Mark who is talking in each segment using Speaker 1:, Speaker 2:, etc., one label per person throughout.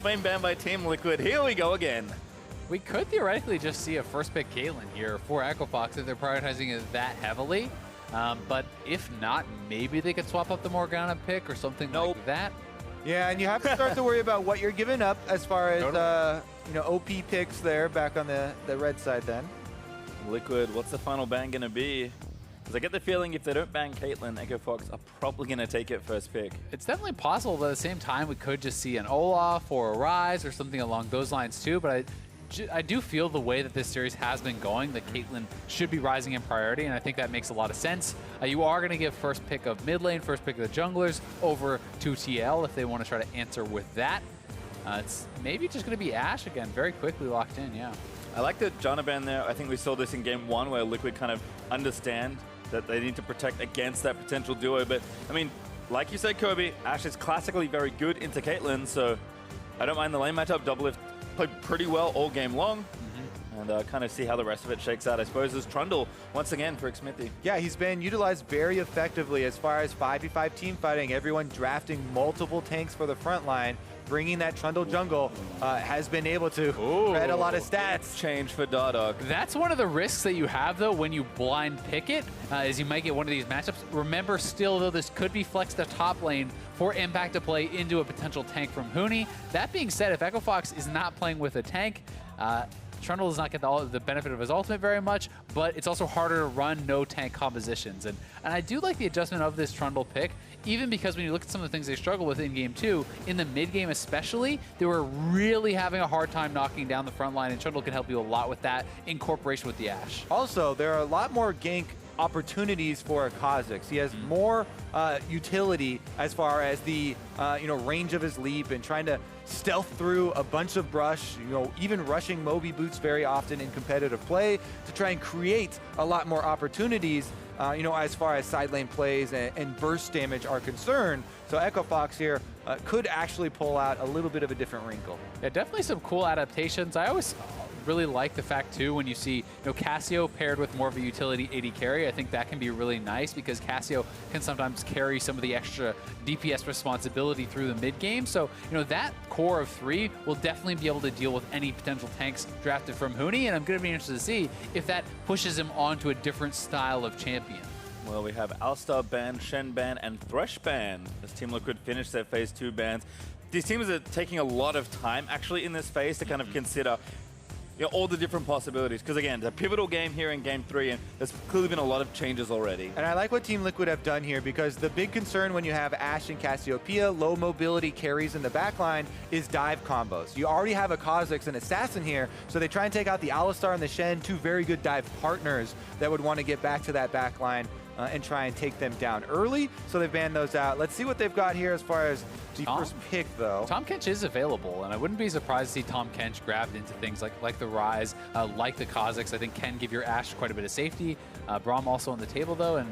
Speaker 1: Main ban by Team Liquid. Here we go again.
Speaker 2: We could theoretically just see a first pick Caitlyn here for EchoFox if they're prioritizing it that heavily. But if not, maybe they could swap up the Morgana pick or something like that.
Speaker 3: Yeah, and you have to start to worry about what you're giving up as far as OP picks there back on the red side then.
Speaker 1: Liquid, what's the final ban going to be? Because I get the feeling if they don't ban Caitlyn, EchoFox are probably going to take it first pick.
Speaker 2: It's definitely possible, but at the same time, we could just see an Olleh or a Ryze or something along those lines too. But I do feel the way that this series has been going, that Caitlyn should be rising in priority, and I think that makes a lot of sense. You are going to give first pick of mid lane, first pick of the junglers over to TL if they want to try to answer with that. It's maybe just going to be Ashe again, very quickly locked in, yeah.
Speaker 1: I like the Janna ban there. I think we saw this in game 1 where Liquid kind of understand that they need to protect against that potential duo. But, I mean, like you said, Kobe, Ashe is classically very good into Caitlyn, so I don't mind the lane matchup. DoubleLift played pretty well all game long. And kind of see how the rest of it shakes out. I suppose there's Trundle once again for Xmithie.
Speaker 3: Yeah, he's been utilized very effectively as far as 5v5 team fighting. Everyone drafting multiple tanks for the front line. Bringing that Trundle jungle has been able to read a lot of stats.
Speaker 1: Change for Dardoch.
Speaker 2: That's one of the risks that you have, though, when you blind pick it, is you might get one of these matchups. Remember, still, though, this could be flexed to top lane for Impact to play into a potential tank from Huni. That being said, if EchoFox is not playing with a tank, Trundle does not get the benefit of his ultimate very much, but it's also harder to run no tank compositions. And I do like the adjustment of this Trundle pick, even because when you look at some of the things they struggle with in game 2, in the mid game especially, they were really having a hard time knocking down the front line, and Trundle can help you a lot with that in cooperation with the Ashe.
Speaker 3: Also, there are a lot more gank opportunities for Kha'Zix. He has more utility as far as the range of his leap and trying to stealth through a bunch of brush, even rushing Moby boots very often in competitive play to try and create a lot more opportunities, as far as side lane plays and burst damage are concerned. So EchoFox here could actually pull out a little bit of a different wrinkle.
Speaker 2: Yeah, definitely some cool adaptations. I always really like the fact too when you see Cassio paired with more of a utility AD carry. I think that can be really nice because Cassio can sometimes carry some of the extra DPS responsibility through the mid game. So that core of 3 will definitely be able to deal with any potential tanks drafted from Huni, and I'm going to be interested to see if that pushes him onto a different style of champion.
Speaker 1: Well, we have Alistar ban, Shen ban, and Thresh ban as Team Liquid finish their phase 2 bans. These teams are taking a lot of time actually in this phase to kind of consider all the different possibilities. Because again, it's a pivotal game here in game 3, and there's clearly been a lot of changes already.
Speaker 3: And I like what Team Liquid have done here, because the big concern when you have Ashe and Cassiopeia, low mobility carries in the backline, is dive combos. You already have a Kha'Zix and Assassin here, so they try and take out the Alistar and the Shen, 2 very good dive partners that would want to get back to that backline and try and take them down early. So they've banned those out. Let's see what they've got here as far as the first pick, though.
Speaker 2: Tahm Kench is available, and I wouldn't be surprised to see Tahm Kench grabbed into things like the Ryze, like the Kha'Zix. I think can give your Ashe quite a bit of safety. Braum also on the table, though, and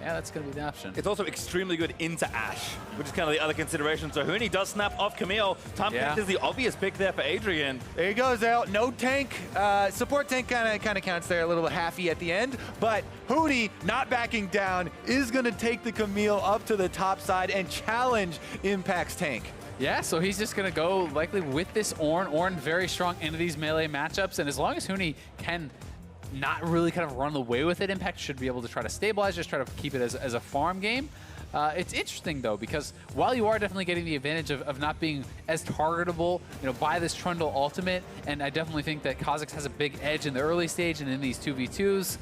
Speaker 2: yeah, that's going to be the option.
Speaker 1: It's also extremely good into Ashe, which is kind of the other consideration. So Huni does snap off Camille. Tahm Kench is the obvious pick there for Adrian.
Speaker 3: There you go, Azael. No tank. Support tank kind of counts there, a little bit halfy at the end. But Huni, not backing down, is going to take the Camille up to the top side and challenge Impact's tank.
Speaker 2: Yeah, so he's just going to go likely with this Ornn. Ornn very strong into these melee matchups, and as long as Huni can not really kind of run away with it, Impact should be able to try to stabilize, just try to keep it as a farm game. It's interesting, though, because while you are definitely getting the advantage of not being as targetable, by this Trundle ultimate, and I definitely think that Kha'Zix has a big edge in the early stage and in these 2v2s,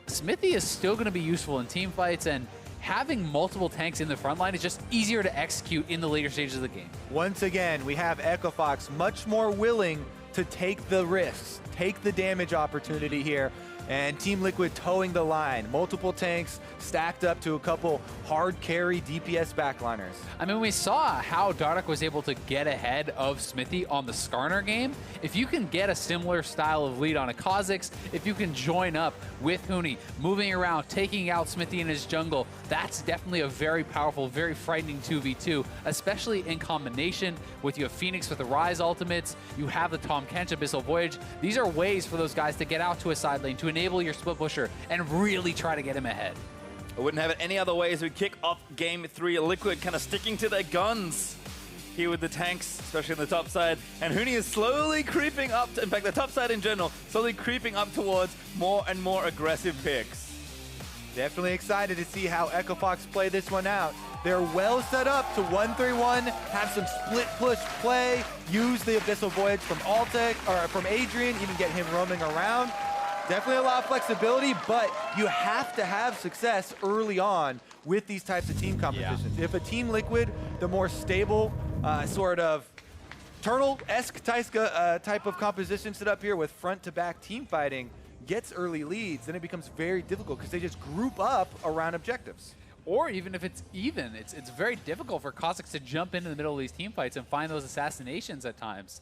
Speaker 2: Xmithie is still going to be useful in team fights, and having multiple tanks in the front line is just easier to execute in the later stages of the game.
Speaker 3: Once again, we have EchoFox much more willing to take the risks, take the damage opportunity here, and Team Liquid towing the line. Multiple tanks stacked up to a couple hard carry DPS backliners.
Speaker 2: I mean, we saw how Dardoch was able to get ahead of Xmithie on the Skarner game. If you can get a similar style of lead on a Kha'Zix, if you can join up with Huni, moving around, taking out Xmithie in his jungle, that's definitely a very powerful, very frightening 2v2, especially in combination with you have Fenix with the Ryze ultimates, you have the Tahm Kench Abyssal Voyage. These are ways for those guys to get out to a side lane, to enable your split pusher, and really try to get him ahead.
Speaker 1: I wouldn't have it any other way as we kick off game 3. Liquid kind of sticking to their guns. here with the tanks, especially on the top side. And Huni is slowly creeping up, in fact, the top side in general, slowly creeping up towards more and more aggressive picks.
Speaker 3: Definitely excited to see how Echo Fox play this one out. They're well set up to 1-3-1, have some split push play, use the Abyssal Voyage from Altec, or from Adrian, even get him roaming around. Definitely a lot of flexibility, but you have to have success early on with these types of team competitions. Yeah. If a Team Liquid, the more stable sort of Turtle-esque type of composition set up here with front-to-back team fighting gets early leads, then it becomes very difficult because they just group up around objectives.
Speaker 2: Or even if it's even, it's very difficult for Kha'Zix to jump into the middle of these team fights and find those assassinations at times.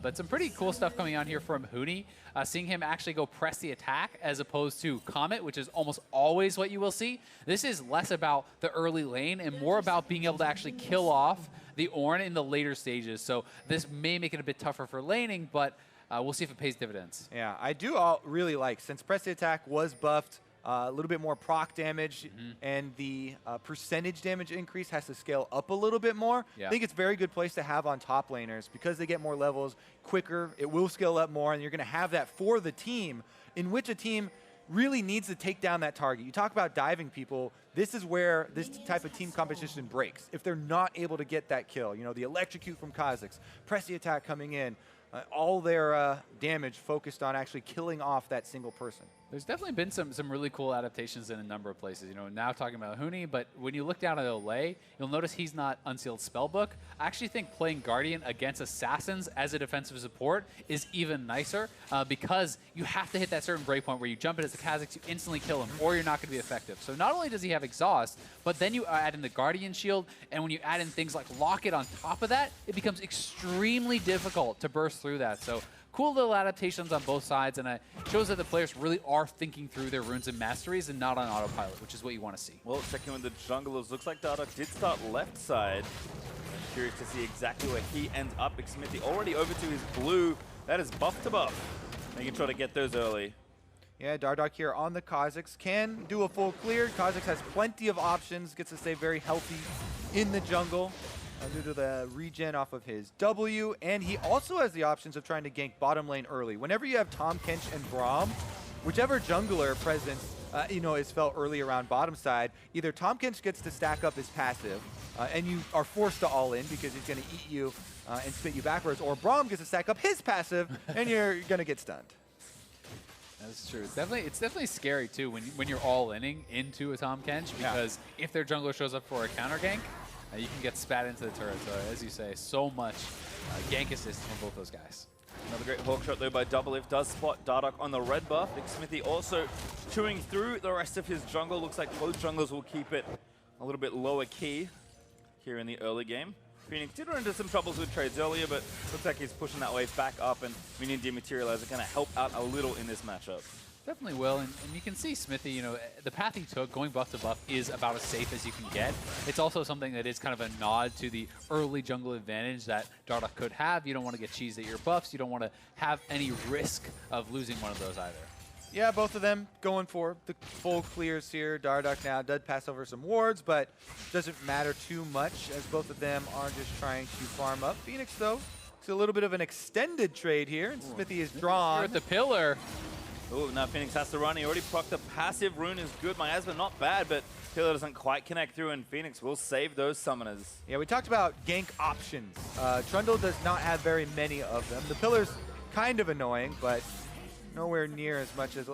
Speaker 2: But some pretty cool stuff coming on here from Huni. Seeing him actually go press the attack as opposed to Comet, which is almost always what you will see. This is less about the early lane and more about being able to actually kill off the Ornn in the later stages. So this may make it a bit tougher for laning, but we'll see if it pays dividends.
Speaker 3: Yeah, I do really like, since press the attack was buffed, a little bit more proc damage, and the percentage damage increase has to scale up a little bit more. Yeah. I think it's a very good place to have on top laners because they get more levels quicker. It will scale up more, and you're going to have that for the team, in which a team really needs to take down that target. You talk about diving people. This is where this type of team competition breaks. If they're not able to get that kill, you know, the electrocute from Kha'Zix, press the attack coming in, all their damage focused on actually killing off that single person.
Speaker 2: There's definitely been some really cool adaptations in a number of places. You know, now talking about Huni, but when you look down at Olleh, you'll notice he's not Unsealed Spellbook. I actually think playing Guardian against Assassins as a defensive support is even nicer because you have to hit that certain breakpoint where you jump in as a Kha'Zix, you instantly kill him, or you're not going to be effective. So not only does he have Exhaust, but then you add in the Guardian Shield, and when you add in things like Locket on top of that, it becomes extremely difficult to burst through that. So cool little adaptations on both sides, and it shows that the players really are thinking through their runes and masteries and not on autopilot, which is what you want to see.
Speaker 1: Well, checking with the junglers, looks like Dardoch did start left side. I'm curious to see exactly where he ends up. Xmithie already over to his blue. That is buff to buff. Making sure to get those early.
Speaker 3: Yeah, Dardoch here on the Kha'Zix can do a full clear. Kha'Zix has plenty of options, gets to stay very healthy in the jungle. Due to the regen off of his W, and he also has the options of trying to gank bottom lane early. Whenever you have Tahm, Kench, and Braum, whichever jungler presence is felt early around bottom side, either Tahm Kench gets to stack up his passive, and you are forced to all in because he's going to eat you and spit you backwards, or Braum gets to stack up his passive, and you're going to get stunned.
Speaker 2: That's true. It's definitely scary too when you're all inning into a Tahm Kench, because if their jungler shows up for a counter gank, you can get spat into the turret. So, as you say, so much gank assist from both those guys.
Speaker 1: Another great hawk shot, though, by DoubleLift. Does spot Dardoch on the red buff. Xmithie also chewing through the rest of his jungle. Looks like both junglers will keep it a little bit lower key here in the early game. Fenix did run into some troubles with trades earlier, but looks like he's pushing that wave back up, and Minion Dematerializer going to help out a little in this matchup.
Speaker 2: Definitely will, and you can see Xmithie, you know, the path he took, going buff to buff, is about as safe as you can get. It's also something that is kind of a nod to the early jungle advantage that Dardoch could have. You don't want to get cheesed at your buffs. You don't want to have any risk of losing one of those either.
Speaker 3: Yeah, both of them going for the full clears here. Dardoch now does pass over some wards, but doesn't matter too much as both of them are just trying to farm up. Fenix, though, it's a little bit of an extended trade here, and Xmithie is drawn.
Speaker 2: Here at the pillar.
Speaker 1: Oh, now Fenix has to run. He already procced the passive. Rune is good. Miasma not bad, but Pillar doesn't quite connect through, and Fenix will save those summoners.
Speaker 3: Yeah, we talked about gank options. Trundle does not have very many of them. The Pillar's kind of annoying, but nowhere near as much as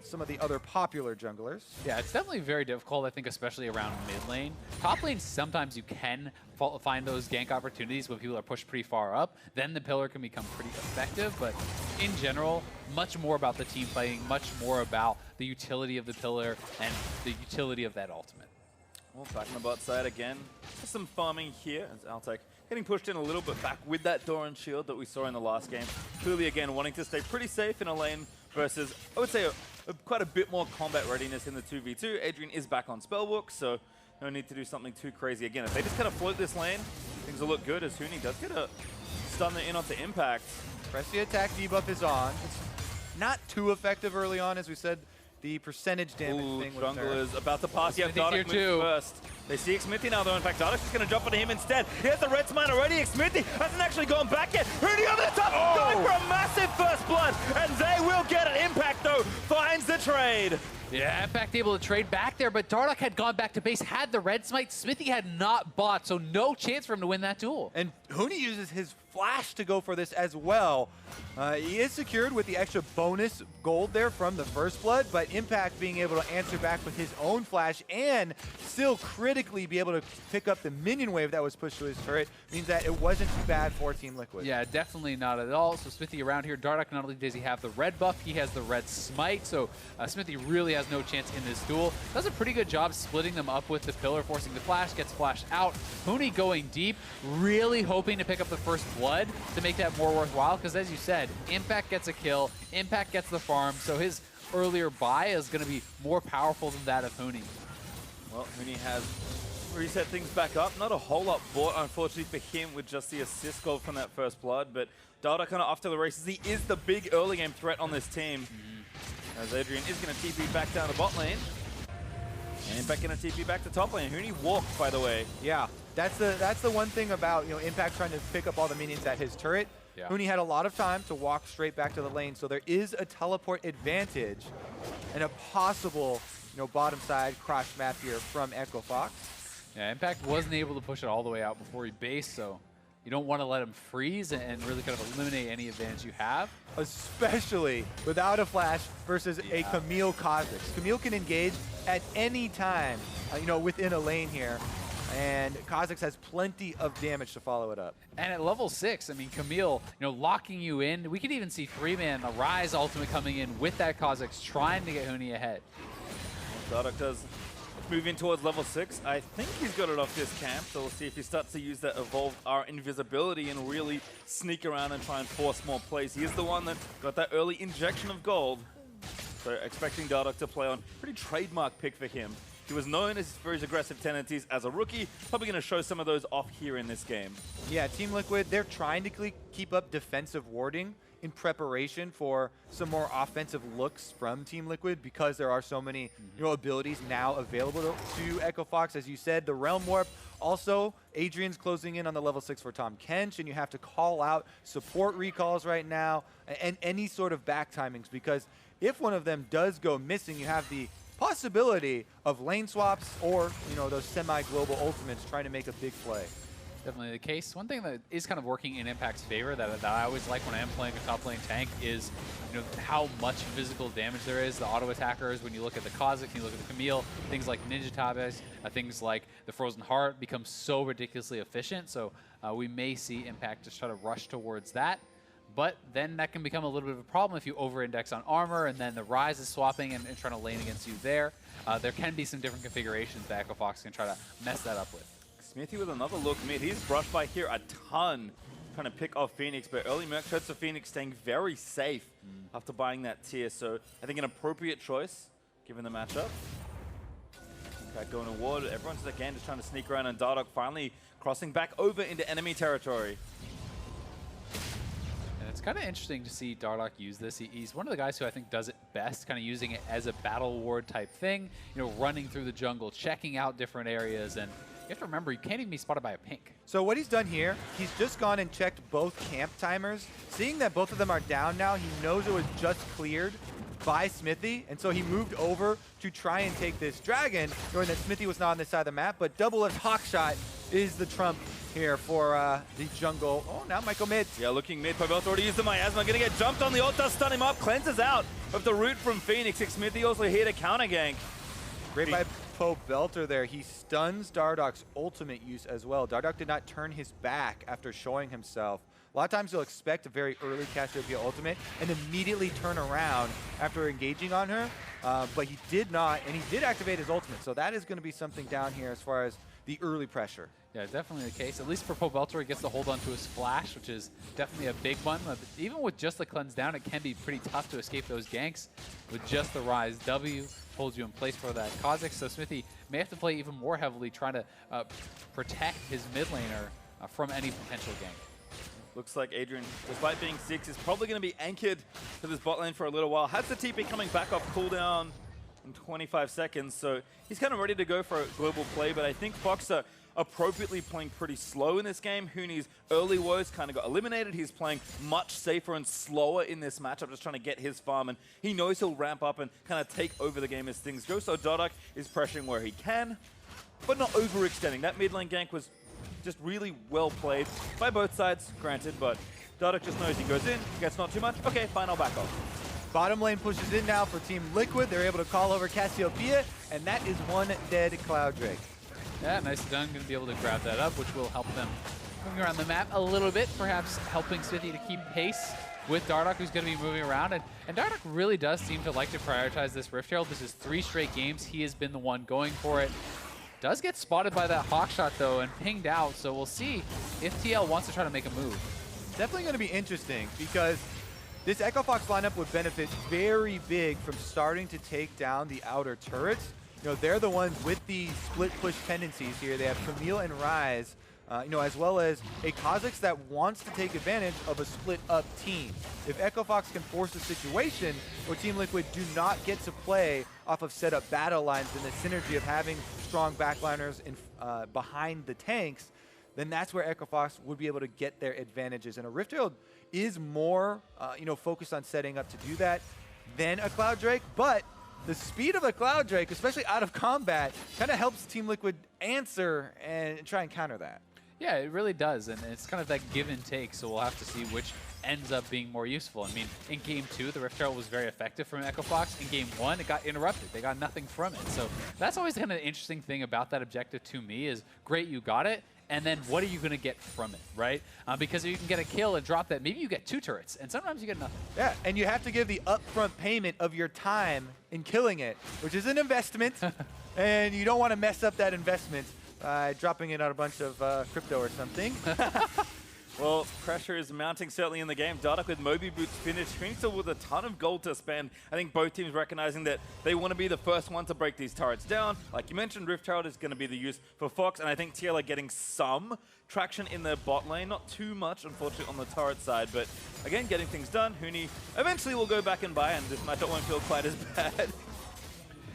Speaker 3: some of the other popular junglers.
Speaker 2: Yeah, it's definitely very difficult, I think, especially around mid lane. Top lane, sometimes you can find those gank opportunities when people are pushed pretty far up. Then the Pillar can become pretty effective, but in general, much more about the team fighting, much more about the utility of the Pillar and the utility of that ultimate.
Speaker 1: Well, back on the bot side again. Just some farming here as Altec getting pushed in a little bit back with that Doran shield that we saw in the last game. Clearly, again, wanting to stay pretty safe in a lane versus, I would say, quite a bit more combat readiness in the 2v2. Adrian is back on Spellbook, so no need to do something too crazy. Again, if they just kind of float this lane, things will look good as Huni does get a stun in onto impact.
Speaker 3: Press the attack debuff is on. It's not too effective early on, as we said. the percentage damage thing with
Speaker 1: Trundle
Speaker 3: nerfed.
Speaker 1: is about to pass. Yeah,
Speaker 2: Xmithie's here
Speaker 1: Dardoch
Speaker 2: too.
Speaker 1: moves first. They see Xmithie now, though. In fact, Dardoch's just going to jump onto him instead. Here's the red smite already. Xmithie hasn't actually gone back yet. Huni over the top, going for a massive first blood, and they will get it. Impact, though, finds the trade.
Speaker 2: Yeah, Impact able to trade back there, but Dardoch had gone back to base, had the red smite. Xmithie had not bought, so no chance for him to win that duel.
Speaker 3: And Huni uses his flash to go for this as well. He is secured with the extra bonus gold there from the first blood, but Impact being able to answer back with his own flash and still critically be able to pick up the minion wave that was pushed to his turret means that it wasn't too bad for Team Liquid.
Speaker 2: Yeah, definitely not at all. So Xmithie around here, Dardoch, not only does he have the red buff, he has the red smite, so Xmithie really has no chance in this duel. Does a pretty good job splitting them up with the pillar, forcing the flash, gets flashed out. Huni going deep, really hoping to pick up the first blood to make that more worthwhile, because as you said, Impact gets a kill, Impact gets the farm, so his earlier buy is going to be more powerful than that of Huni.
Speaker 1: Well, Huni has reset things back up. Not a whole lot bought, unfortunately, for him with just the assist goal from that first blood, but Dardoch kind of off to the races. He is the big early game threat on this team. As Adrian is going to TP back down to bot lane. And Impact going to TP back to top lane. Huni walked, by the way.
Speaker 3: Yeah, that's the one thing about Impact trying to pick up all the minions at his turret.
Speaker 2: Yeah.
Speaker 3: Huni had a lot of time to walk straight back to the lane, so there is a teleport advantage and a possible bottom side crush map here from Echo Fox.
Speaker 2: Yeah, Impact wasn't able to push it all the way out before he based, so you don't want to let him freeze and really kind of eliminate any advantage you have.
Speaker 3: Especially without a flash versus a Camille Kha'Zix. Camille can engage at any time, within a lane here. And Kha'Zix has plenty of damage to follow it up.
Speaker 2: And at level 6, I mean, Camille, locking you in. We could even see 3-man, a Ryze ultimate coming in with that Kha'Zix, trying to get Huni ahead.
Speaker 1: Dardoch does move in towards level 6. I think he's got it off this camp, so we'll see if he starts to use that evolved R invisibility and really sneak around and try and force more plays. He is the one that got that early injection of gold. So expecting Dardoch to play on pretty trademark pick for him. He was known for his aggressive tendencies as a rookie. Probably going to show some of those off here in this game. Yeah,
Speaker 3: Team Liquid, they're trying to keep up defensive warding in preparation for some more offensive looks from Team Liquid because there are so many abilities now available to Echo Fox. As you said, the Realm Warp. Also, Adrian's closing in on the level 6 for Tahm Kench, and you have to call out support recalls right now and any sort of back timings, because if one of them does go missing, you have the possibility of lane swaps or those semi-global ultimates trying to make a big play.
Speaker 2: Definitely the case. One thing that is kind of working in Impact's favor that I always like when I am playing a top lane tank is how much physical damage there is. The auto attackers, when you look at the Kha'Zix, you look at the Camille, things like Ninja Tabes, things like the Frozen Heart become so ridiculously efficient. So we may see Impact just try to rush towards that. But then that can become a little bit of a problem if you over-index on armor and then the Ryze is swapping and trying to lane against you there. There can be some different configurations that Echo Fox can try to mess that up with.
Speaker 1: Xmithie with another look mid. He's brushed by here a ton, trying to pick off Fenix, but early Merc shots for Fenix staying very safe after buying that tier. So I think an appropriate choice, given the matchup. Impact going to ward. Everyone's again just trying to sneak around, and Dardoch finally crossing back over into enemy territory.
Speaker 2: It's kind of interesting to see Dardoch use this. He's one of the guys who I think does it best, kind of using it as a battle ward type thing, running through the jungle, checking out different areas, and you have to remember, you can't even be spotted by a pink.
Speaker 3: So what he's done here, he's just gone and checked both camp timers. Seeing that both of them are down now, he knows it was just cleared by Xmithie, and so he moved over to try and take this dragon, knowing that Xmithie was not on this side of the map, but DoubleLift Hawkshot is the trump here for the jungle. Oh, now Michael mid.
Speaker 1: Yeah, looking mid. Pobelter already used the miasma. Gonna get jumped on the ult, does stun him up. Cleanses out of the root from Fenix. Xmithie also here to counter gank.
Speaker 3: Great by Pobelter there. He stuns Dardoch's ultimate use as well. Dardoch did not turn his back after showing himself. A lot of times you'll expect a very early Cassiopeia ultimate and immediately turn around after engaging on her, but he did not, and he did activate his ultimate, so that is going to be something down here as far as the early pressure.
Speaker 2: Yeah, definitely the case. At least for Pobelter, he gets to hold on to his flash, which is definitely a big one. But even with just the cleanse down, it can be pretty tough to escape those ganks. With just the Ryze W, holds you in place for that Kha'Zix. So Xmithie may have to play even more heavily, trying to protect his mid laner from any potential gank.
Speaker 1: Looks like Adrian, despite being 6, is probably going to be anchored to this bot lane for a little while. Has the TP coming back off cooldown. in 25 seconds, so he's kind of ready to go for a global play, but I think Fox are appropriately playing pretty slow in this game. Huni's early woes kind of got eliminated. He's playing much safer and slower in this matchup, just trying to get his farm, and he knows he'll ramp up and kind of take over the game as things go, so Dardoch is pressuring where he can, but not overextending. That mid lane gank was just really well played by both sides, granted, but Dardoch just knows he goes in, gets not too much. Okay, fine, I'll back off.
Speaker 3: Bottom lane pushes in now for Team Liquid. They're able to call over Cassiopeia, and that is one dead Cloud Drake.
Speaker 2: Yeah, nicely done. Going to be able to grab that up, which will help them moving around the map a little bit, perhaps helping Xmithie to keep pace with Dardoch, who's going to be moving around. And Dardoch really does seem to like to prioritize this Rift Herald. This is 3 straight games. He has been the one going for it. Does get spotted by that hawk shot, though, and pinged out. So we'll see if TL wants to try to make a move.
Speaker 3: Definitely going to be interesting because this Echo Fox lineup would benefit very big from starting to take down the outer turrets. You know, they're the ones with the split push tendencies here. They have Camille and Ryze, you know, as well as a Kha'Zix that wants to take advantage of a split up team. If Echo Fox can force a situation where Team Liquid do not get to play off of set up battle lines and the synergy of having strong backliners in, behind the tanks, then that's where Echo Fox would be able to get their advantages. And a Rift Herald is more, you know, focused on setting up to do that than a Cloud Drake, but the speed of a Cloud Drake, especially out of combat, kind of helps Team Liquid answer and try and counter that.
Speaker 2: Yeah, it really does, and it's kind of that give and take, so we'll have to see which ends up being more useful. I mean, in Game 2, the Rift Herald was very effective from Echo Fox. In Game 1, it got interrupted. They got nothing from it. So that's always kind of the interesting thing about that objective to me is, great, you got it, and then what are you going to get from it, right? Because if you can get a kill and drop that, maybe you get 2 turrets, and sometimes you get nothing.
Speaker 3: Yeah, and you have to give the upfront payment of your time in killing it, which is an investment, and you don't want to mess up that investment by dropping it on a bunch of crypto or something.
Speaker 1: Well, pressure is mounting certainly in the game. Dardoch with Moby Boots finished. Huni still with a ton of gold to spend. I think both teams recognizing that they want to be the first one to break these turrets down. Like you mentioned, Rift Herald is going to be the use for Fox, and I think TL are getting some traction in their bot lane. Not too much, unfortunately, on the turret side, but again, getting things done. Huni eventually will go back and buy, and this matchup won't feel quite as bad.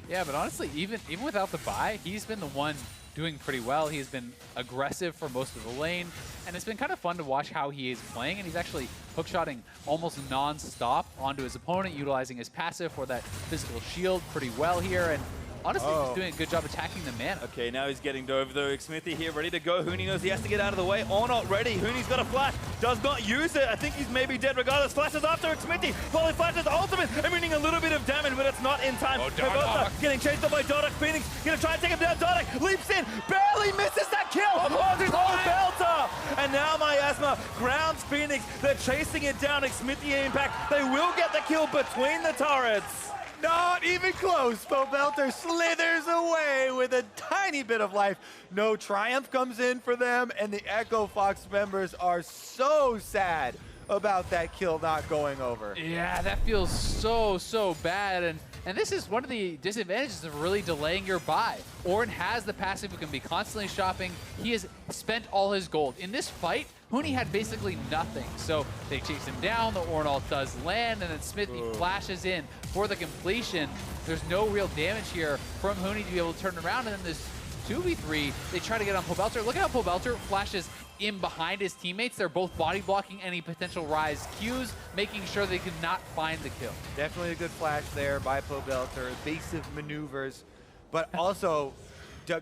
Speaker 2: Yeah, but honestly, even without the buy, he's been the one doing pretty well. He's been aggressive for most of the lane, and it's been kind of fun to watch how he is playing, and he's actually hookshotting almost non-stop onto his opponent, utilizing his passive for that physical shield pretty well here, and honestly, he's doing a good job attacking the mana.
Speaker 1: Okay, now he's getting over though. Xmithie here, ready to go. Huni knows he has to get out of the way. Ornn not ready. Huni's got a flash. Does not use it. I think he's maybe dead regardless. Flashes after Xmithie. While he flashes ultimate, emitting a little bit of damage, but it's not in time.
Speaker 2: Dardoch
Speaker 1: getting chased up by Dardoch. Fenix gonna try and take him down. Dardoch leaps in, barely misses that kill. Pobelter! And now Miasma grounds Fenix. They're chasing it down. Xmithie impact. They will get the kill between the turrets.
Speaker 3: Not even close. Pobelter slithers away with a tiny bit of life. No triumph comes in for them, and the Echo Fox members are so sad about that kill not going over.
Speaker 2: Yeah, that feels so bad, and this is one of the disadvantages of really delaying your buy. Ornn has the passive who can be constantly shopping. He has spent all his gold. In this fight, Huni had basically nothing, so they chase him down, the Ornn ult does land, and then Xmithie flashes in for the completion. There's no real damage here from Huni to be able to turn around, and then this 2v3, they try to get on Pobelter. Look at how Pobelter flashes in behind his teammates. They're both body blocking any potential Ryze Qs, making sure they could not find the kill.
Speaker 3: Definitely a good flash there by Pobelter, evasive maneuvers, but also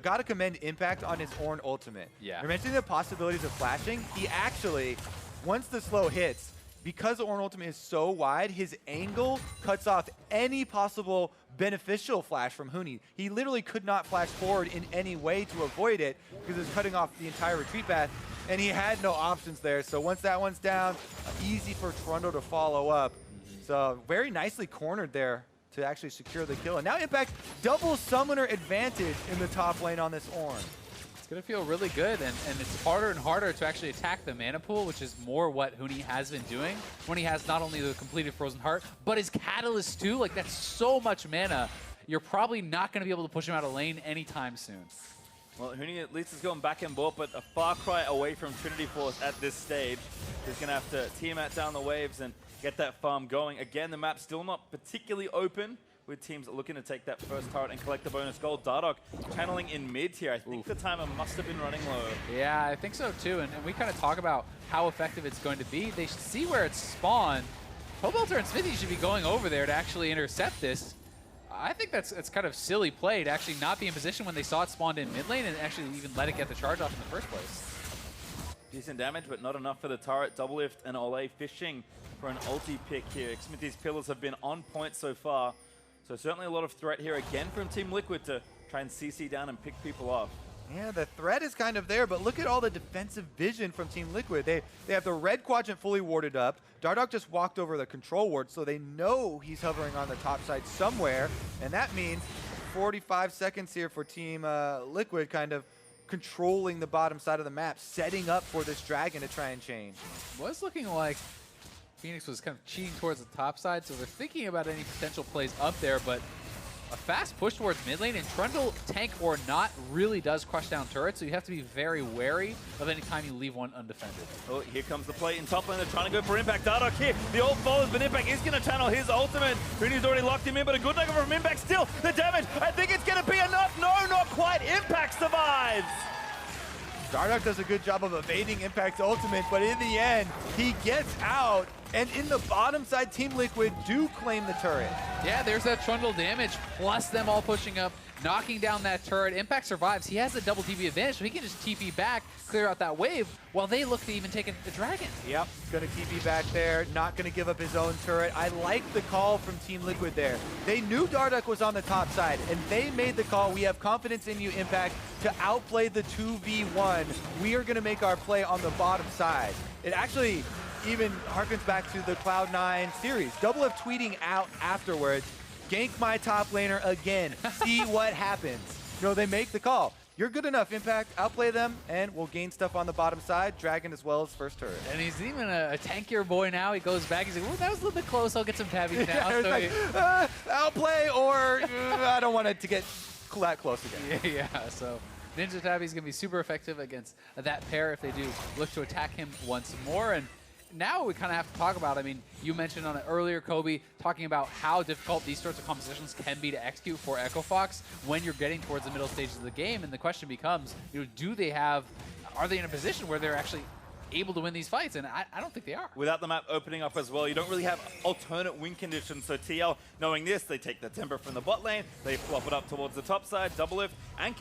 Speaker 3: got to commend Impact on his Ornn ultimate.
Speaker 2: Yeah.
Speaker 3: You're mentioning the possibilities of flashing. He actually, once the slow hits, because the Ornn ultimate is so wide, his angle cuts off any possible beneficial flash from Huni. He literally could not flash forward in any way to avoid it because it was cutting off the entire retreat path, and he had no options there. So once that one's down, easy for Trundle to follow up. So very nicely cornered there to actually secure the kill. And now Impact double summoner advantage in the top lane on this Ornn.
Speaker 2: It's going to feel really good, and it's harder and harder to actually attack the mana pool, which is more what Huni has been doing when he has not only the completed Frozen Heart, but his Catalyst too. Like, that's so much mana. You're probably not going to be able to push him out of lane anytime soon.
Speaker 1: Well, Huni at least is going back and forth, but a far cry away from Trinity Force at this stage. He's going to have to team out down the waves and get that farm going. Again, the map's still not particularly open with teams looking to take that first turret and collect the bonus gold. Dardoch channeling in mid here. I think the timer must have been running low.
Speaker 2: Yeah, I think so too. And we kind of talk about how effective it's going to be. They see where it's spawned. Pobelter and Xmithie should be going over there to actually intercept this. I think that's kind of silly play to actually not be in position when they saw it spawned in mid lane and actually even let it get the charge off in the first place.
Speaker 1: Decent damage, but not enough for the turret. DoubleLift and Olleh fishing for an ulti pick here. Xmithie's pillars have been on point so far. So certainly a lot of threat here again from Team Liquid to try and CC down and pick people off.
Speaker 3: Yeah, the threat is kind of there, but look at all the defensive vision from Team Liquid. They have the red quadrant fully warded up. Dardoch just walked over the control ward, so they know he's hovering on the top side somewhere, and that means 45 seconds here for Team Liquid kind of controlling the bottom side of the map, setting up for this dragon to try and change.
Speaker 2: Was looking like Fenix was kind of cheating towards the top side, so they're thinking about any potential plays up there, but a fast push towards mid lane, and Trundle, tank or not, really does crush down turrets, so you have to be very wary of any time you leave one undefended.
Speaker 1: Oh, here comes the play in top lane. They're trying to go for impact. Dardoch here. The ult follows, but impact is going to channel his ultimate. Huni's already locked him in, but a good nugget from impact. Still, the damage, I think it's going to be enough. No, not quite. Impact survives.
Speaker 3: Dardoch does a good job of evading Impact's ultimate, but in the end, he gets out, and in the bottom side, Team Liquid do claim the turret.
Speaker 2: Yeah, there's that Trundle damage, plus them all pushing up, knocking down that turret. Impact survives. He has a double TP advantage, so he can just TP back, clear out that wave, while they look to even take the dragon.
Speaker 3: Yep, going to TP back there, not going to give up his own turret. I like the call from Team Liquid there. They knew Dardoch was on the top side, and they made the call. We have confidence in you, Impact, to outplay the 2v1. We are going to make our play on the bottom side. It actually even harkens back to the Cloud9 series. DoubleLift tweeting out afterwards, gank my top laner again, see what happens. You know, they make the call. You're good enough, Impact, outplay them, and we'll gain stuff on the bottom side, dragon as well as first turret.
Speaker 2: And he's even a tankier boy now. He goes back, he's like, well, that was a little bit close, I'll get some tabbies now.
Speaker 3: Yeah,
Speaker 2: so
Speaker 3: like, outplay, or I don't want it to get that close again.
Speaker 2: Yeah, so Ninja Tabby's going to be super effective against that pair if they do look to attack him once more. And now we kind of have to talk about, I mean, you mentioned on it earlier, Kobe, talking about how difficult these sorts of compositions can be to execute for Echo Fox when you're getting towards the middle stages of the game. And the question becomes, you know, are they in a position where they're actually able to win these fights? And I don't think they are.
Speaker 1: Without the map opening up as well, you don't really have alternate win conditions. So TL, knowing this, they take the temper from the bot lane, they flop it up towards the top side. DoubleLift and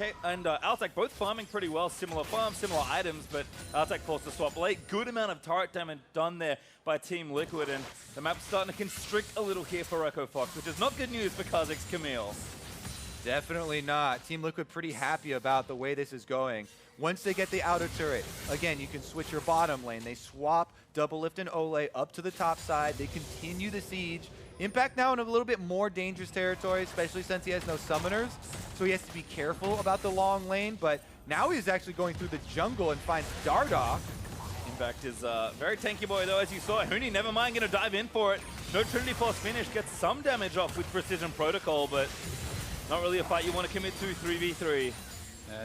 Speaker 1: Altec both farming pretty well. Similar farms, similar items, but Altec forced to swap late. Good amount of turret damage done there by Team Liquid, and the map's starting to constrict a little here for Echo Fox, which is not good news for Kha'Zix Camille.
Speaker 3: Definitely not. Team Liquid pretty happy about the way this is going. Once they get the outer turret, again, you can switch your bottom lane. They swap DoubleLift and Olleh up to the top side. They continue the siege. Impact now in a little bit more dangerous territory, especially since he has no summoners. So he has to be careful about the long lane, but now he's actually going through the jungle and finds Dardoch.
Speaker 1: Impact is a very tanky boy though, as you saw. Huni, never mind, gonna dive in for it. No Trinity Force finish, gets some damage off with Precision Protocol, but not really a fight you want to commit to 3v3.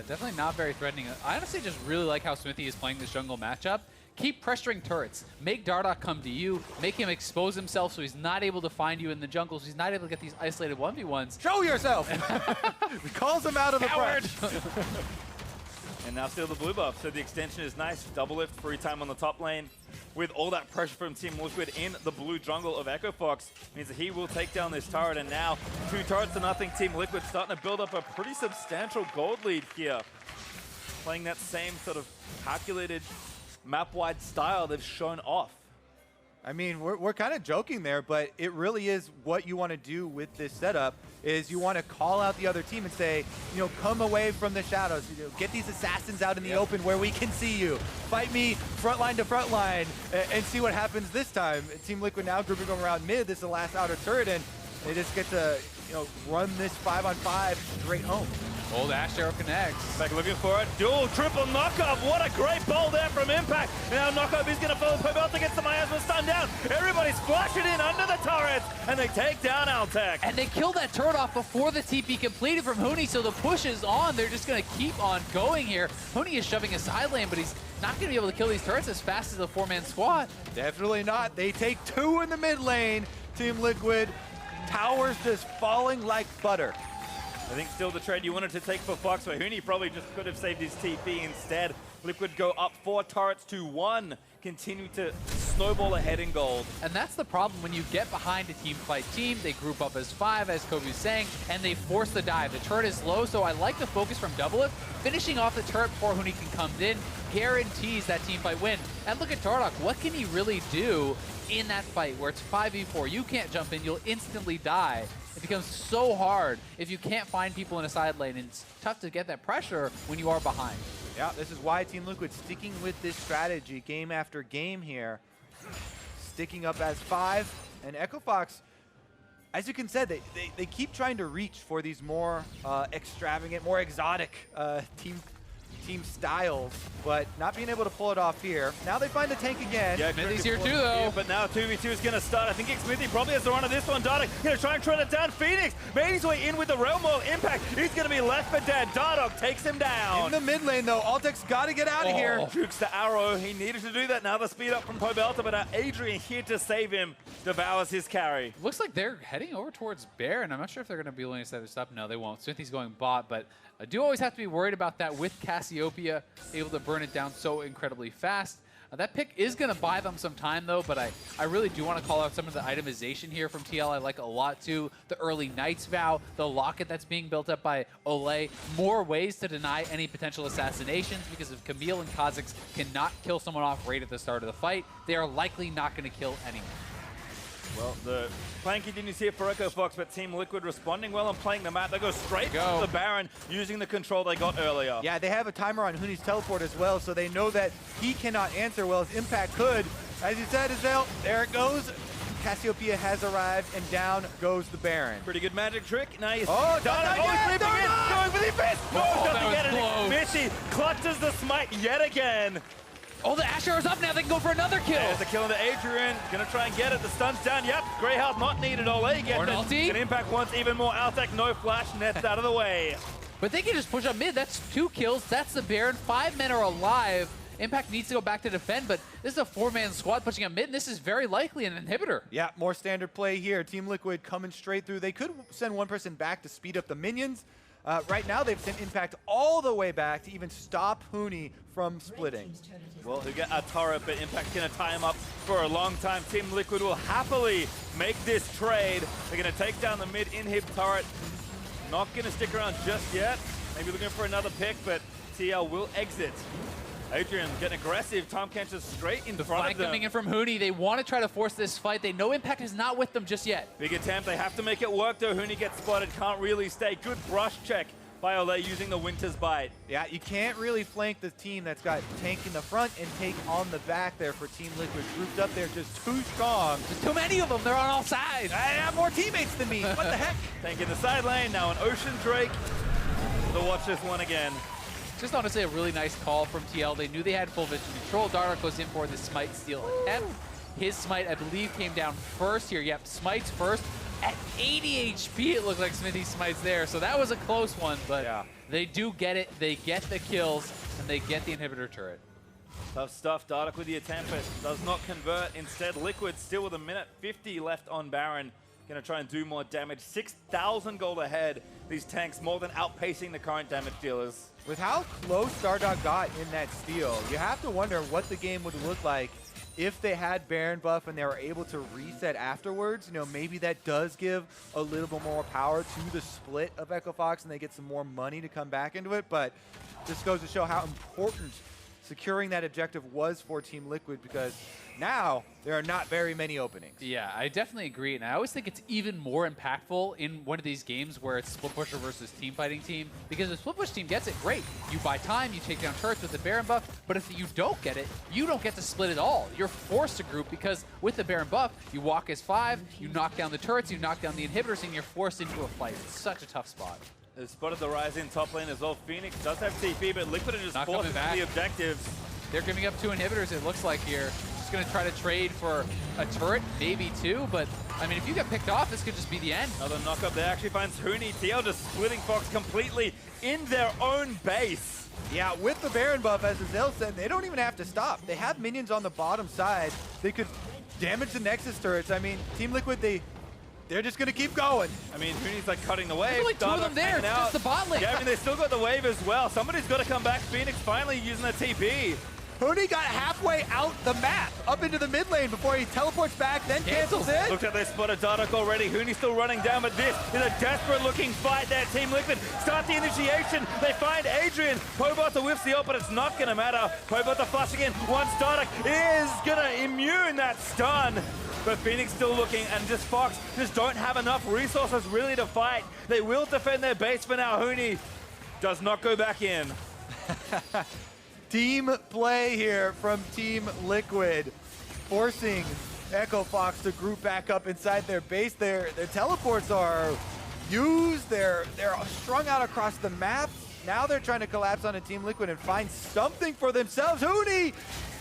Speaker 2: Definitely not very threatening. I honestly just really like how Xmithie is playing this jungle matchup. Keep pressuring turrets. Make Dardoch come to you. Make him expose himself so he's not able to find you in the jungle, so he's not able to get these isolated 1v1s.
Speaker 3: Show yourself! He calls him out of the brush.
Speaker 1: And now still the blue buff, so the extension is nice. DoubleLift, free time on the top lane. With all that pressure from Team Liquid in the blue jungle of Echo Fox, means that he will take down this turret. And now, 2 turrets to nothing. Team Liquid starting to build up a pretty substantial gold lead here. Playing that same sort of calculated map-wide style they've shown off.
Speaker 3: I mean, we're kind of joking there, but it really is what you want to do with this setup is you want to call out the other team and say, you know, come away from the shadows. You know, get these assassins out in the open where we can see you. Fight me front line to front line and see what happens this time. Team Liquid now grouping them around mid. This is the last outer turret, and they just get to, you know, run this 5-on-5 straight home.
Speaker 2: Old Ashe arrow connects.
Speaker 1: Back looking for a dual triple knockup. What a great bowl there from Impact. Now knockup is going to follow. Pobelter gets the miasma stun down. Everybody's flashing in under the turrets, and they take down Altec.
Speaker 2: And they kill that turret off before the TP completed from Huni, so the push is on. They're just going to keep on going here. Huni is shoving a side lane, but he's not going to be able to kill these turrets as fast as a 4-man squad.
Speaker 3: Definitely not. They take 2 in the mid lane. Team Liquid Towers just falling like butter.
Speaker 1: I think still the trade you wanted to take for Fox, but Huni probably just could have saved his TP instead. Liquid go up 4 turrets to 1, continue to snowball ahead in gold.
Speaker 2: And that's the problem when you get behind a team fight team. They group up as 5, as Kobe was saying, and they force the dive. The turret is low, so I like the focus from DoubleLift. Finishing off the turret before Huni can come in guarantees that team fight win. And look at Dardoch. What can he really do in that fight where it's 5v4? You can't jump in. You'll instantly die. It becomes so hard if you can't find people in a side lane, and it's tough to get that pressure when you are behind.
Speaker 3: Yeah, this is why Team Liquid sticking with this strategy game after game here. Sticking up as 5, and Echo Fox, as you can say, they keep trying to reach for these more extravagant, more exotic team styles, but not being able to pull it off here. Now they find the tank again.
Speaker 1: Yeah,
Speaker 2: Xmithie's here too, though.
Speaker 1: But now 2v2 is going to start. I think Xmithie probably has the run of this one. Dardoch going to try and tread it down. Fenix made his way in with the Realm Wall impact. He's going to be left for dead. Dardoch takes him down.
Speaker 3: In the mid lane, though, Altec's got to get out of here.
Speaker 1: Jukes the arrow. He needed to do that. Now the speed up from Pobelter, but now Adrian here to save him. Devours his carry.
Speaker 2: Looks like they're heading over towards Bear, and I'm not sure if they're going to be willing to set this up. No, they won't. Xmithie's going bot, but I do always have to be worried about that with Cassiopeia able to burn it down so incredibly fast. That pick is going to buy them some time, though, but I really do want to call out some of the itemization here from TL. I like a lot, too. The early Knight's Vow, the locket that's being built up by Olleh, more ways to deny any potential assassinations, because if Camille and Kha'Zix cannot kill someone off right at the start of the fight, they are likely not going to kill anyone.
Speaker 1: Well, the plan continues here for Echo Fox, but Team Liquid responding well and playing the map. They go straight to the Baron using the control they got earlier.
Speaker 3: Yeah, they have a timer on Huni's teleport as well, so they know that he cannot answer well as Impact could. As you said, Azael, there it goes. Cassiopeia has arrived, and down goes the Baron.
Speaker 1: Pretty good magic trick. Nice.
Speaker 3: Oh,
Speaker 1: Dardoch always leaping in, going for the abyss.
Speaker 2: Oh,
Speaker 1: Doesn't get it.
Speaker 2: close.
Speaker 1: Xmithie clutches the smite yet again.
Speaker 2: Oh, the Ashe arrow's up now. They can go for another kill.
Speaker 1: There's a kill into Adrian. Gonna try and get it. The stun's down. Yep. Grey Health not needed. Olleh gets
Speaker 2: Ornn
Speaker 1: it.
Speaker 2: ulti.
Speaker 1: Can impact once even more. Altec no flash. Nets out of the way.
Speaker 2: But they can just push up mid. That's 2 kills. That's the Baron. 5 men are alive. Impact needs to go back to defend, but this is a 4-man squad pushing up mid, and this is very likely an inhibitor.
Speaker 3: Yeah, more standard play here. Team Liquid coming straight through. They could send one person back to speed up the minions. Right now, they've sent Impact all the way back to even stop Huni from splitting.
Speaker 1: Well, he'll get a turret, but Impact's going to tie him up for a long time. Team Liquid will happily make this trade. They're going to take down the mid-inhib turret. Not going to stick around just yet. Maybe looking for another pick, but TL will exit. Adrian getting aggressive. Tahm Kench is straight in front of
Speaker 2: Flank
Speaker 1: them.
Speaker 2: coming in from Huni. They want to try to force this fight. They know Impact is not with them just yet.
Speaker 1: Big attempt. They have to make it work, though. Huni gets spotted. Can't really stay. Good brush check by Olleh using the Winter's Bite.
Speaker 3: Yeah, you can't really flank the team that's got tank in the front and take on the back there for Team Liquid. Grouped up there, just too strong.
Speaker 2: There's too many of them. They're on all sides.
Speaker 3: I have more teammates than me. What the heck?
Speaker 1: Tank in the side lane. Now an Ocean Drake. To watch this one again.
Speaker 2: Just honestly a really nice call from TL. They knew they had full vision control. Dardoch goes in for the smite steal attempt. His smite, I believe, came down first here. Yep, smites first. At 80 HP, it looked like Xmithie smites there. So that was a close one, but
Speaker 3: yeah,
Speaker 2: they do get it. They get the kills, and they get the inhibitor turret.
Speaker 1: Tough stuff. Dardoch with the attempt, but does not convert. Instead, Liquid still with a minute 50 left on Baron. Going to try and do more damage. 6,000 gold ahead. These tanks more than outpacing the current damage dealers.
Speaker 3: With how close Dardoch got in that steal, you have to wonder what the game would look like if they had Baron buff and they were able to reset afterwards. You know, maybe that does give a little bit more power to the split of Echo Fox and they get some more money to come back into it. But this goes to show how important securing that objective was for Team Liquid, because now there are not very many openings.
Speaker 2: Yeah, I definitely agree. And I always think it's even more impactful in one of these games where it's split pusher versus team fighting team, because the split push team gets it, great. You buy time, you take down turrets with the Baron buff, but if you don't get it, you don't get to split at all. You're forced to group, because with the Baron buff, you walk as 5, you knock down the turrets, you knock down the inhibitors, and you're forced into a fight. It's such a tough spot.
Speaker 1: They spotted the Ryze in top lane as well. Fenix does have TP, but Liquid are just
Speaker 2: Not
Speaker 1: forcing
Speaker 2: coming back.
Speaker 1: the objectives.
Speaker 2: They're giving up 2 inhibitors, it looks like here. Just going to try to trade for a turret, maybe 2, but I mean, if you get picked off, this could just be the end.
Speaker 1: Another knock-up there actually finds Huni. TL just splitting Fox completely in their own base.
Speaker 3: Yeah, with the Baron buff, as Azael said, they don't even have to stop. They have minions on the bottom side. They could damage the Nexus turrets. I mean, Team Liquid, they they're just going to keep going.
Speaker 1: I mean, Huni's like cutting the wave.
Speaker 2: There's like two of them there. It's just the bot lane.
Speaker 1: Yeah, I mean, they still got the wave as well. Somebody's got to come back. Fenix finally using the TP.
Speaker 3: Huni got halfway out the map, up into the mid lane before he teleports back, then cancels it.
Speaker 1: Looks like they spotted Dardoch already. Huni's still running down, but this is a desperate-looking fight there. Team Liquid start the initiation. They find Adrian. Pobelter whiffs the ult, but it's not going to matter. Pobelter flashing in once Dardoch is going to immune that stun. But Fenix still looking, and just Fox just don't have enough resources really to fight. They will defend their base for now. Huni does not go back in.
Speaker 3: Team play here from Team Liquid, forcing Echo Fox to group back up inside their base. Their teleports are used. They're strung out across the map. Now they're trying to collapse onto Team Liquid and find something for themselves. Huni!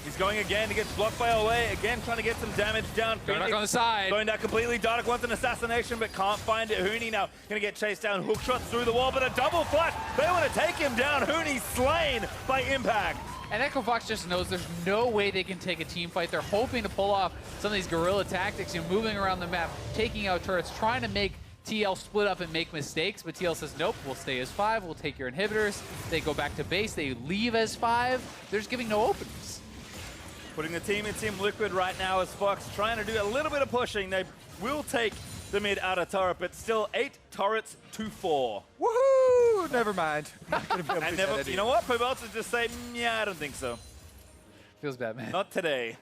Speaker 1: He's going again. He gets blocked by Olleh. Again, trying to get some damage down.
Speaker 2: Dardoch on the side.
Speaker 1: Going down completely. Dardoch wants an assassination, but can't find it. Huni now going to get chased down. Hook shots through the wall, but a double flash. They want to take him down. Huni slain by Impact.
Speaker 2: And Echo Fox just knows there's no way they can take a team fight. They're hoping to pull off some of these guerrilla tactics, moving around the map, taking out turrets, trying to make TL split up and make mistakes, but TL says, nope, we'll stay as 5, we'll take your inhibitors. They go back to base, they leave as 5. They're just giving no openings.
Speaker 1: Putting the team in Team Liquid right now is Fox trying to do a little bit of pushing. They will take the mid outer turret, but still 8 turrets to 4.
Speaker 3: Woohoo! Never mind.
Speaker 1: And never, you know what? Pobelter just say, yeah, I don't think so.
Speaker 2: Feels bad, man.
Speaker 1: Not today.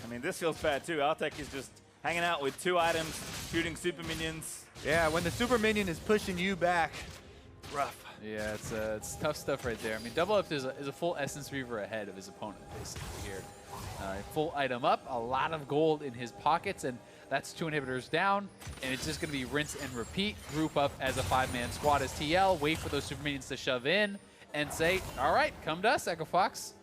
Speaker 1: I mean, this feels bad too. Altec is just hanging out with 2 items, shooting super minions.
Speaker 3: Yeah, when the super minion is pushing you back, rough.
Speaker 2: Yeah, it's tough stuff right there. I mean, DoubleLift is a full Essence Reaver ahead of his opponent, basically, here. Full item up, a lot of gold in his pockets, and that's 2 inhibitors down, and it's just going to be rinse and repeat. Group up as a 5-man squad as TL, wait for those super minions to shove in, and say, all right, come to us, Echo Fox.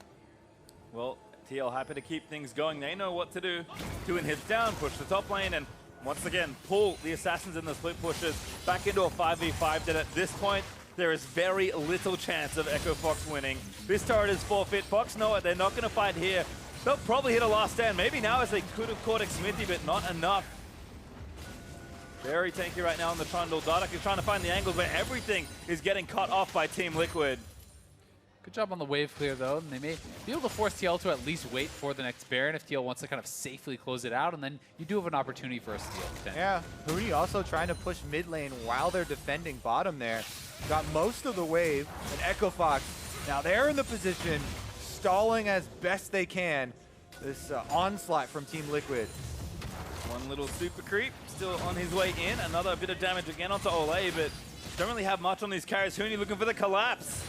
Speaker 1: Well, TL happy to keep things going. They know what to do. 2 inhibs down, push the top lane, and once again, pull the assassins and the split pushers back into a 5v5 that at this point, there is very little chance of Echo Fox winning. This turret is forfeit. Fox know it. They're not going to fight here. They'll probably hit a last stand. Maybe now as they could have caught Xmithie, but not enough. Very tanky right now on the Trundle. Dardoch is trying to find the angles where everything is getting cut off by Team Liquid.
Speaker 2: Good job on the wave clear, though. And they may be able to force TL to at least wait for the next Baron if TL wants to kind of safely close it out. And then you do have an opportunity for a steal.
Speaker 3: Yeah, Huni also trying to push mid lane while they're defending bottom there. Got most of the wave, and Echo Fox, now they're in the position, stalling as best they can. This onslaught from Team Liquid.
Speaker 1: One little super creep still on his way in. Another bit of damage again onto Olleh, but don't really have much on these carries. Huni looking for the collapse.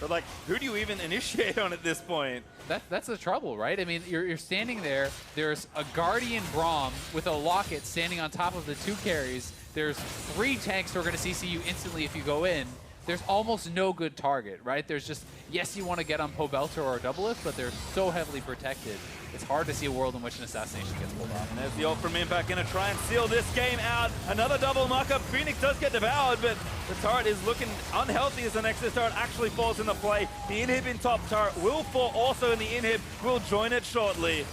Speaker 1: But like, who do you even initiate on at this point?
Speaker 2: That's the trouble, right? I mean, you're standing there. There's a Guardian Braum with a Locket standing on top of the 2 carries. There's 3 tanks who are going to CC you instantly if you go in. There's almost no good target, right? There's just, yes, you want to get on Pobelter or DoubleLift, but they're so heavily protected. It's hard to see a world in which an assassination gets pulled off.
Speaker 1: And there's the ult from Impact, going to try and seal this game out. Another double knock-up. Fenix does get devoured, but the turret is looking unhealthy as the Nexus turret actually falls into play. The inhib in top turret will fall also, and the inhib will join it shortly.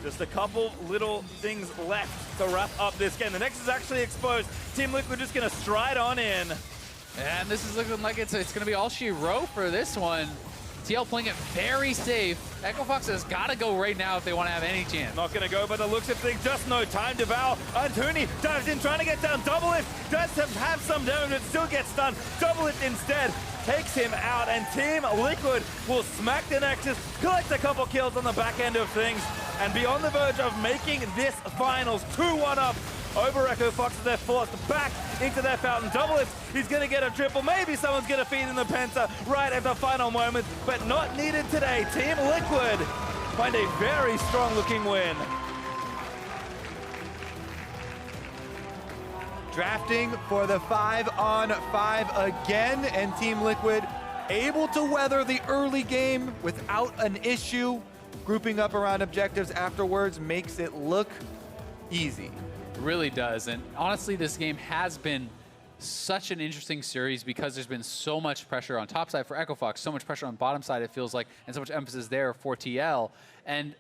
Speaker 1: Just a couple little things left to wrap up this game. The Nexus is actually exposed. Team Liquid just going to stride on in.
Speaker 2: And this is looking like it's going to be all she wrote for this one. TL playing it very safe. Echo Fox has got to go right now if they want to have any chance.
Speaker 1: Not going to go by the looks of things. Just no time to devour. And Huni dives in, trying to get down. DoubleLift does have some damage, but still gets stunned. DoubleLift instead takes him out, and Team Liquid will smack the Nexus, collects a couple kills on the back end of things, and be on the verge of making this finals 2-1 up over Echo Fox as they're forced back into their fountain. DoubleLift is going to get a triple. Maybe someone's going to feed in the Penta right at the final moment, but not needed today. Team Liquid find a very strong-looking win.
Speaker 3: Drafting for the 5-on-5 again, and Team Liquid able to weather the early game without an issue. Grouping up around objectives afterwards makes it look easy.
Speaker 2: It really does. And honestly, this game has been such an interesting series because there's been so much pressure on top side for Echo Fox, so much pressure on bottom side, it feels like, and so much emphasis there for TL. And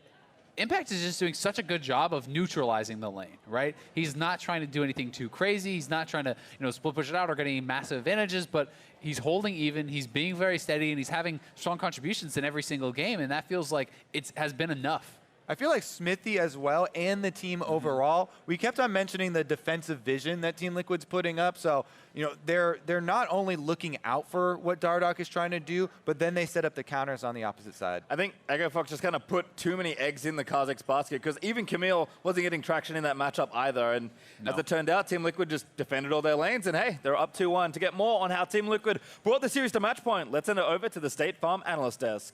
Speaker 2: Impact is just doing such a good job of neutralizing the lane, right? He's not trying to do anything too crazy. He's not trying to, split push it out or get any massive advantages, but he's holding even. He's being very steady, and he's having strong contributions in every single game, and that feels like it has been enough.
Speaker 3: I feel like Xmithie as well and the team overall, we kept on mentioning the defensive vision that Team Liquid's putting up. So, they're not only looking out for what Dardoch is trying to do, but then they set up the counters on the opposite side.
Speaker 1: I think EchoFox just kind of put too many eggs in the Kha'Zix basket, because even Camille wasn't getting traction in that matchup either. And as it turned out, Team Liquid just defended all their lanes, and hey, they're up 2-1. To get more on how Team Liquid brought the series to match point, let's send it over to the State Farm analyst desk.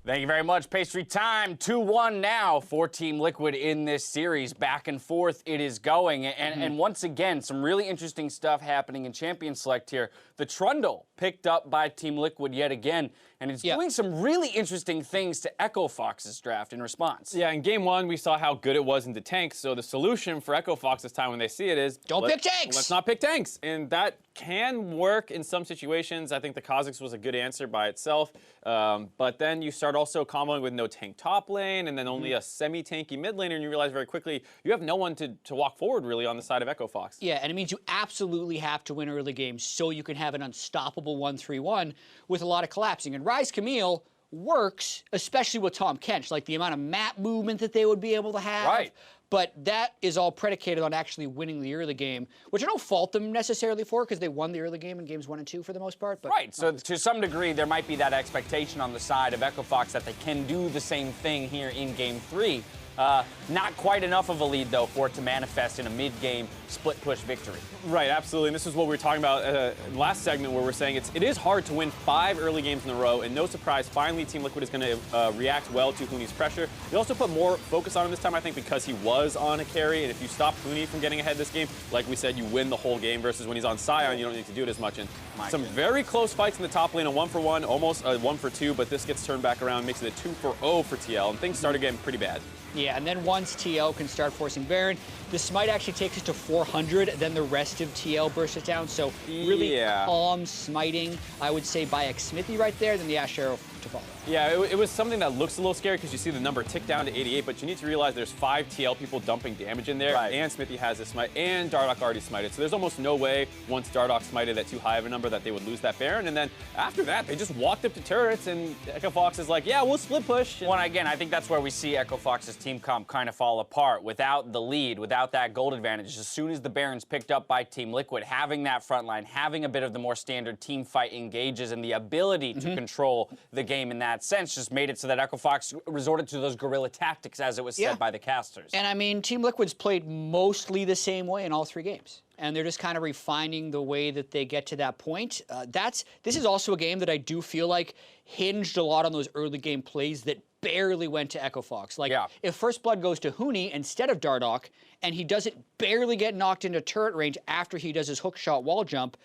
Speaker 4: Thank you very much. PastryTime, 2-1 now for Team Liquid in this series. Back and forth it is going. And once again, some really interesting stuff happening in Champion Select here. The Trundle picked up by Team Liquid yet again, and it's doing some really interesting things to EchoFox's draft in response.
Speaker 5: Yeah, in game one, we saw how good it was into tanks, so the solution for EchoFox this time when they see it is...
Speaker 4: Don't pick tanks!
Speaker 5: Let's not pick tanks, and that can work in some situations. I think the Kha'Zix was a good answer by itself, but then you start also comboing with no tank top lane, and then only a semi-tanky mid laner, and you realize very quickly you have no one to walk forward, really, on the side of EchoFox.
Speaker 6: Yeah, and it means you absolutely have to win early games so you can have an unstoppable 1-3-1 with a lot of collapsing. And Ryze Camille works, especially with Tahm Kench, like the amount of map movement that they would be able to have.
Speaker 4: Right.
Speaker 6: But that is all predicated on actually winning the early game, which I don't fault them necessarily for, because they won the early game in games 1 and 2 for the most part. But
Speaker 4: right, so to some degree, there might be that expectation on the side of EchoFox that they can do the same thing here in game 3. Not quite enough of a lead, though, for it to manifest in a mid-game split-push victory.
Speaker 5: Right, absolutely, and this is what we were talking about last segment, where we're saying it is hard to win 5 early games in a row, and no surprise, finally Team Liquid is going to react well to Huni's pressure. They also put more focus on him this time, I think, because he was on a carry, and if you stop Huni from getting ahead this game, like we said, you win the whole game, versus when he's on Sion, you don't need to do it as much. And some very close fights in the top lane, a 1-for-1, almost a 1-for-2, but this gets turned back around, makes it a 2-for-0 for TL, and things started getting pretty bad.
Speaker 6: yeah, and then once TL can start forcing Baron, the smite actually takes us to 400, then the rest of TL bursts it down. So really calm smiting, I would say, by Xmithie right there, then the Ashe arrow to follow.
Speaker 5: Yeah, it was something that looks a little scary because you see the number tick down to 88, but you need to realize there's 5 TL people dumping damage in there, and Xmithie has a smite, and Dardoch already smited. So there's almost no way, once Dardoch smited at too high of a number, that they would lose that Baron. And then after that, they just walked up to turrets, and EchoFox is like, yeah, we'll split push.
Speaker 4: Well, again, I think that's where we see EchoFox's team comp kind of fall apart. Without the lead, without that gold advantage, as soon as the Baron's picked up by Team Liquid, having that front line, having a bit of the more standard team fight engages, and the ability to control the game in that sense just made it so that EchoFox resorted to those guerrilla tactics, as it was said by the casters.
Speaker 6: And I mean, Team Liquid's played mostly the same way in all 3 games. And they're just kind of refining the way that they get to that point. This is also a game that I do feel like hinged a lot on those early game plays that barely went to EchoFox. Like, if First Blood goes to Huni instead of Dardoch, and he doesn't barely get knocked into turret range after he does his hook shot wall jump,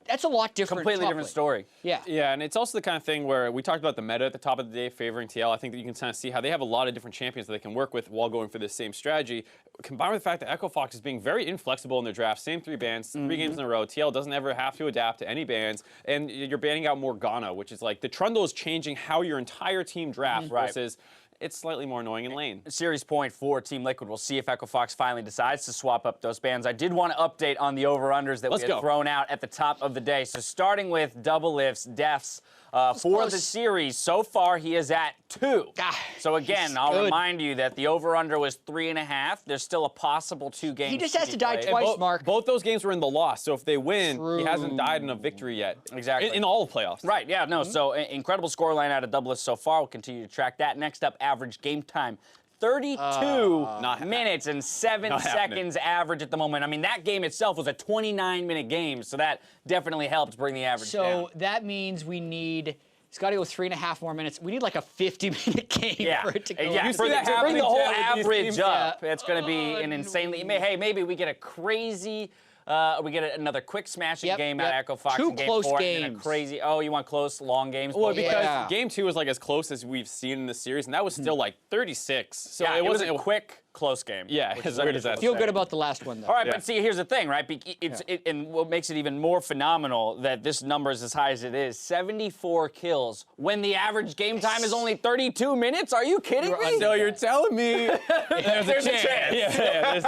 Speaker 6: that's a lot different.
Speaker 4: Completely different story.
Speaker 6: Yeah.
Speaker 5: Yeah, and it's also the kind of thing where we talked about the meta at the top of the day favoring TL. I think that you can kind of see how they have a lot of different champions that they can work with while going for this same strategy. Combined with the fact that EchoFox is being very inflexible in their draft. Same 3 bans, 3 games in a row. TL doesn't ever have to adapt to any bans. And you're banning out Morgana, which is like the Trundle is changing how your entire team drafts versus it's slightly more annoying in lane.
Speaker 4: Series point for Team Liquid. We'll see if EchoFox finally decides to swap up those bans. I did want to update on the over-unders that we had thrown out at the top of the day. So starting with DoubleLift's deaths for the series, so far he is at 2. So again, I'll remind you that the over-under was 3.5. There's still a possible 2 games.
Speaker 6: He just has to die twice, Mark.
Speaker 5: Both those games were in the loss, so if they win, he hasn't died in a victory yet.
Speaker 4: Exactly.
Speaker 5: In all the playoffs.
Speaker 4: Right, yeah, no, so incredible scoreline out of DoubleLift so far. We'll continue to track that. Next up, average game time. 32 minutes and 7 seconds average at the moment. I mean, that game itself was a 29-minute game, so that definitely helps bring the average down.
Speaker 6: So that means we need... It's got to go 3.5 more minutes. We need like a 50-minute game for it to go.
Speaker 4: Yeah, to bring the whole average up, it's going to be an insanely... Hey, maybe we get a crazy... we get another quick smashing game out of EchoFox in game 4. And a crazy... Oh, you want close, long games?
Speaker 5: Well, because game 2 was like as close as we've seen in the series, and that was still like 36. So
Speaker 4: it wasn't quick. close game.
Speaker 5: Yeah,
Speaker 4: which
Speaker 5: as
Speaker 4: is
Speaker 5: weird
Speaker 4: what
Speaker 5: as that
Speaker 6: Feel
Speaker 5: is.
Speaker 6: good about the last one, though.
Speaker 4: All right,
Speaker 5: Yeah.
Speaker 4: but see, here's the thing, right? And what makes it even more phenomenal that this number is as high as it is, 74 kills when the average game time is only 32 minutes? Are you kidding me?
Speaker 5: So you're telling me
Speaker 4: There's a chance.
Speaker 5: Yeah,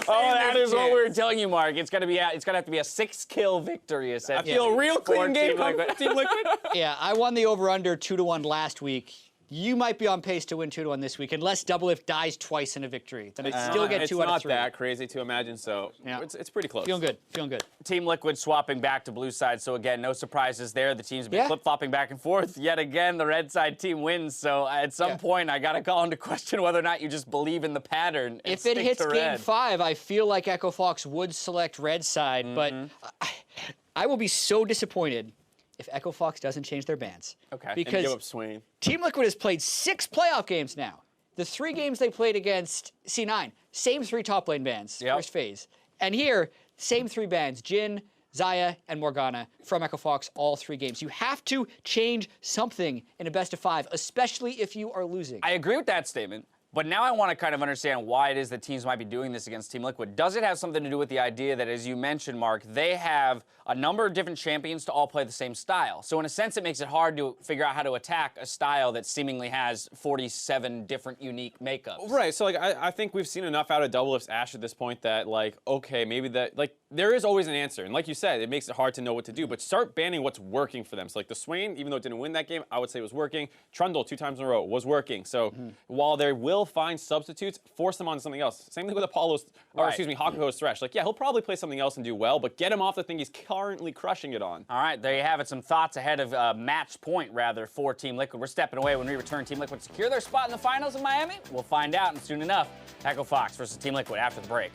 Speaker 4: Oh, that is what we were telling you, Mark. It's gonna have to be a 6-kill victory,
Speaker 5: I
Speaker 4: essentially.
Speaker 5: feel real
Speaker 4: for
Speaker 5: clean game
Speaker 4: Team
Speaker 5: coming
Speaker 4: Liquid.
Speaker 5: from Team Liquid.
Speaker 6: Yeah, I won the over-under 2-1 last week. You might be on pace to win 2-1 this week, unless DoubleLift dies twice in a victory. Then I still get 2 out of 3.
Speaker 5: It's not that crazy to imagine, so
Speaker 6: Yeah.
Speaker 5: it's pretty close.
Speaker 6: Feeling good, feeling good.
Speaker 4: Team Liquid swapping back to blue side, so again, no surprises there. The teams have been
Speaker 6: Yeah.
Speaker 4: flip-flopping back and forth. Yet again, the red side team wins, so at some point, I gotta call into question whether or not you just believe in the pattern and
Speaker 6: If it
Speaker 4: stick
Speaker 6: hits
Speaker 4: to
Speaker 6: game
Speaker 4: red.
Speaker 6: 5, I feel like Echo Fox would select red side, but I will be so disappointed if Echo Fox doesn't change their bans.
Speaker 4: Okay.
Speaker 5: And
Speaker 6: Because
Speaker 5: give up Swain.
Speaker 6: Team Liquid has played 6 playoff games now. The 3 games they played against C9, same 3 top lane bans,
Speaker 4: Yep.
Speaker 6: first phase. And here, same 3 bans, Jhin, Xayah, and Morgana from Echo Fox, all 3 games. You have to change something in a best of 5, especially if you are losing.
Speaker 4: I agree with that statement, but now I want to kind of understand why it is that teams might be doing this against Team Liquid. Does it have something to do with the idea that, as you mentioned, Mark, they have a number of different champions to all play the same style? So in a sense, it makes it hard to figure out how to attack a style that seemingly has 47 different unique makeups.
Speaker 5: Right, so like I think we've seen enough out of DoubleLift's Ashe at this point that like, okay, maybe that, like, there is always an answer. And like you said, it makes it hard to know what to do, but start banning what's working for them. So like the Swain, even though it didn't win that game, I would say it was working. Trundle 2 times in a row was working. So while they will find substitutes, force them on something else. Same thing with Apollo's, or
Speaker 4: Right.
Speaker 5: excuse me, Hakuho's Thresh. Like, yeah, he'll probably play something else and do well, but get him off the thing he's currently crushing it on.
Speaker 4: All right, there you have it. Some thoughts ahead of match point, rather, for Team Liquid. We're stepping away when we return. Team Liquid secure their spot in the finals in Miami? We'll find out, and soon enough, Echo Fox versus Team Liquid after the break.